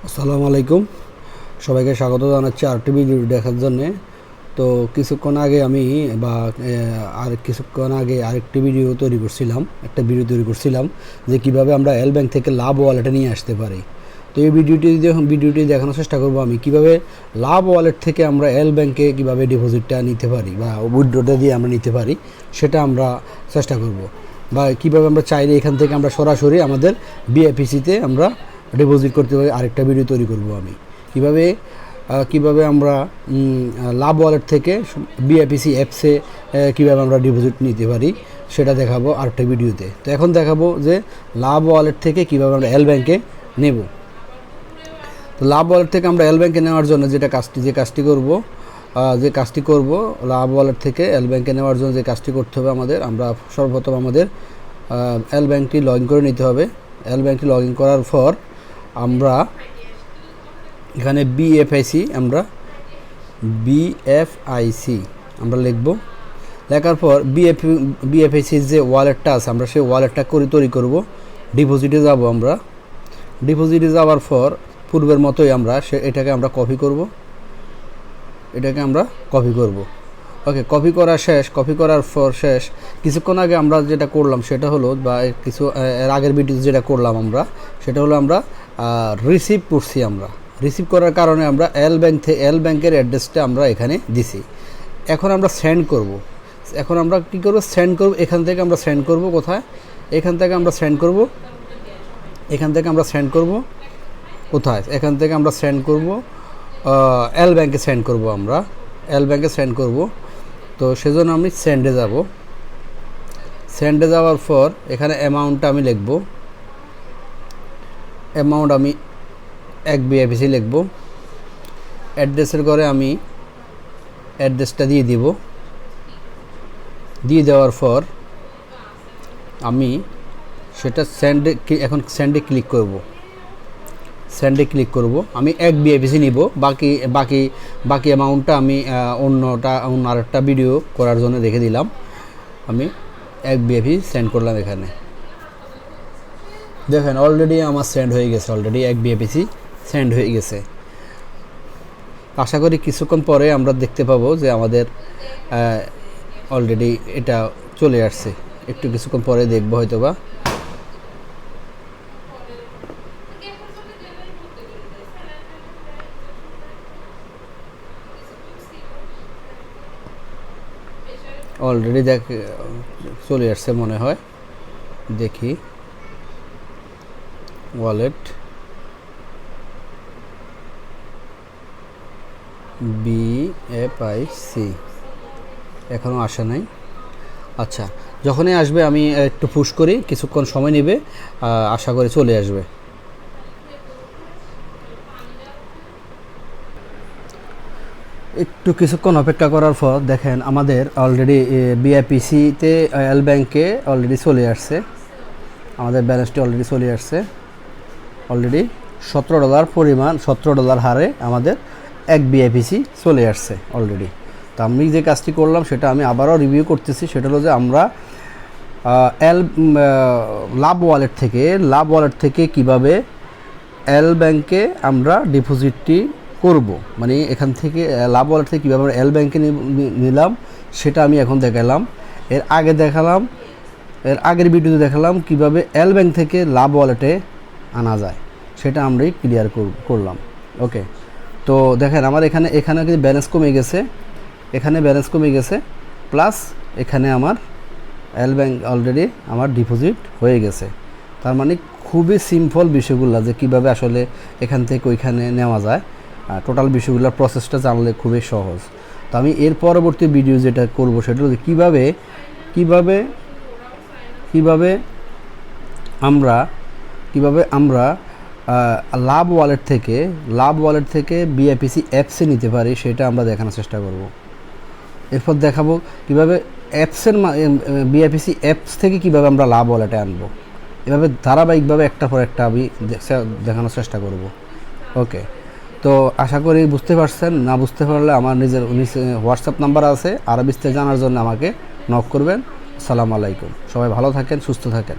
আসসালামু আলাইকুম, সবাইকে স্বাগত জানাচ্ছি আরেকটি ভিডিও দেখার জন্যে। তো কিছুক্ষণ আগে আমি আরেকটি ভিডিও তৈরি করছিলাম, যে কিভাবে আমরা এল ব্যাংক থেকে লাভ ওয়ালেটে নিয়ে আসতে পারি। তো এই ভিডিওটি দেখানোর চেষ্টা করব আমি কিভাবে লাভ ওয়ালেট থেকে আমরা এল ব্যাংকে কীভাবে ডিপোজিটটা নিতে পারি বা উইথড্রটা দিয়ে আমরা নিতে পারি, সেটা আমরা চেষ্টা করব। বা কীভাবে আমরা চাইলে এখান থেকে আমরা সরাসরি আমাদের বিএফিসিতে আমরা ডিপোজিট করতে পারি, আরেকটা ভিডিও তৈরি করব আমি কিভাবে আমরা লাভ ওয়ালেট থেকে বিএফিসি অ্যাপসে কীভাবে আমরা ডিপোজিট নিতে পারি সেটা দেখাবো আরেকটা ভিডিওতে। তো এখন দেখাবো যে লাভ ওয়ালেট থেকে কীভাবে আমরা এল ব্যাংকে নেব। তো লাভ ওয়ালেট থেকে আমরা এল ব্যাংকে নেওয়ার জন্য যে কাজটি করব, লাভ ওয়ালেট থেকে এল ব্যাংকে নেওয়ার জন্য যে কাজটি করতে হবে আমরা সর্বপ্রথম আমাদের এল ব্যাংকটি লগ ইন করে নিতে হবে। এল ব্যাংকটি লগ ইন করার পর আমরা এখানে বিএফআইসি আমরা লিখব। লেখার পর বিএফআইসির যে ওয়ালেটটা আছে আমরা সেই ওয়ালেটটা তৈরি করব। ডিপোজিটে যাব। আমরা ডিপোজিটে যাওয়ার পর পূর্বের মতোই এটাকে আমরা কপি করব। ওকে, কপি করার পর কিছুক্ষণ আগে আমরা যেটা করলাম সেটা হলো, বা এর আগের ভিডিও যেটা করলাম সেটা হলো আমরা রিসিভ করছি। রিসিভ করার কারণে আমরা এল ব্যাংকের অ্যাড্রেসটা আমরা এখানে দিছি। এখন আমরা সেন্ড করব। এখন আমরা কী করব? সেন্ড করব। এখান থেকে আমরা সেন্ড করব কোথায়? এখান থেকে আমরা সেন্ড করব কোথায়? এখান থেকে আমরা সেন্ড করব এল ব্যাংকে সেন্ড করব। তো সেজন্য আমি সেন্ডে যাব। সেন্ডে যাওয়ার পর এখানে অ্যামাউন্টটা আমি লিখব। আমি এক বিএফিসি লিখব। অ্যাড্রেসের ঘরে আমি অ্যাড্রেসটা দিয়ে দিব। দিয়ে দেওয়ার পর আমি সেটা সেন্ডে ক্লিক করব। আমি এক বিএফিসি নিব। বাকি অ্যামাউন্টটা আমি অন্য আরেকটা ভিডিও করার জন্য রেখে দিলাম। আমি এক বিএফিসি সেন্ড করলাম। এখানে দেখেন অলরেডি আমার সেন্ড হয়ে গেছে। এক বিএফিসি সেন্ড হয়ে গেছে। আশা করি কিছুক্ষণ পরে আমরা দেখতে পাবো যে আমাদের অলরেডি এটা চলে আসছে। একটু কিছুক্ষণ পরে দেখবো হয়তোবা। অলরেডি চলে আসছে মনে হয়। দেখি ওয়ালেট বিএফআইসি এখনও আসে নাই। আচ্ছা, যখনই আসবে আমি একটু পুশ করি, কিছুক্ষণ সময় নেবে, আশা করি চলে আসবে। একটু কিছুক্ষণ অপেক্ষা করার পর দেখেন আমাদের অলরেডি বিআইপিসিতে এল ব্যাংকে অলরেডি চলে আসছে। আমাদের ব্যালেন্সটি অলরেডি চলে আসছে। অলরেডি $17 পরিমাণ, $17 হারে আমাদের এক বিআইপিসি চলে আসছে অলরেডি। তো আমি যে কাজটি করলাম সেটা আমি আবারও রিভিউ করতেছি। সেটা হলো যে আমরা লাভ ওয়ালেট থেকে কিভাবে এল ব্যাংকে আমরা ডিপোজিটটি করব, মানে এখান থেকে লাভ ওয়ালেট থেকে কীভাবে আমরা এল ব্যাংকে নিলাম সেটা আমি এখন দেখালাম। এর আগের ভিডিওতে দেখালাম কিভাবে এল ব্যাংক থেকে লাভ ওয়ালেটে আনা যায়, সেটা আমরাই ক্লিয়ার করলাম। ওকে, তো দেখেন আমার এখানে কিন্তু ব্যালেন্স কমে গেছে, প্লাস এখানে আমার এল ব্যাংক অলরেডি আমার ডিপোজিট হয়ে গেছে। তার মানে খুবই সিম্পল বিষয়গুলো, যে কীভাবে আসলে এখান থেকে ওইখানে নেওয়া যায়, টোটাল বিষয়গুলোর প্রসেসটা জানলে খুবই সহজ। তো আমি এর পরবর্তী ভিডিও যেটা করব সেটা হলো কিভাবে আমরা লাভ ওয়ালেট থেকে বিএফিসি অ্যাপসে নিতে পারি, সেটা আমরা দেখানোর চেষ্টা করব। এরপর দেখাবো কিভাবে বিএফিসি অ্যাপস থেকে কিভাবে আমরা লাভ ওয়ালেটে আনবো। এভাবে ধারাবাহিকভাবে একটা পর একটা আমি দেখানোর চেষ্টা করব। ওকে, তো আশা করি বুঝতে পারছেন। না বুঝতে পারলে আমার নিজের হোয়াটসঅ্যাপ নাম্বার আছে, আরও বিস্তারিত জানার জন্য আমাকে নক করবেন। আসসালামু আলাইকুম। সবাই ভালো থাকেন, সুস্থ থাকেন।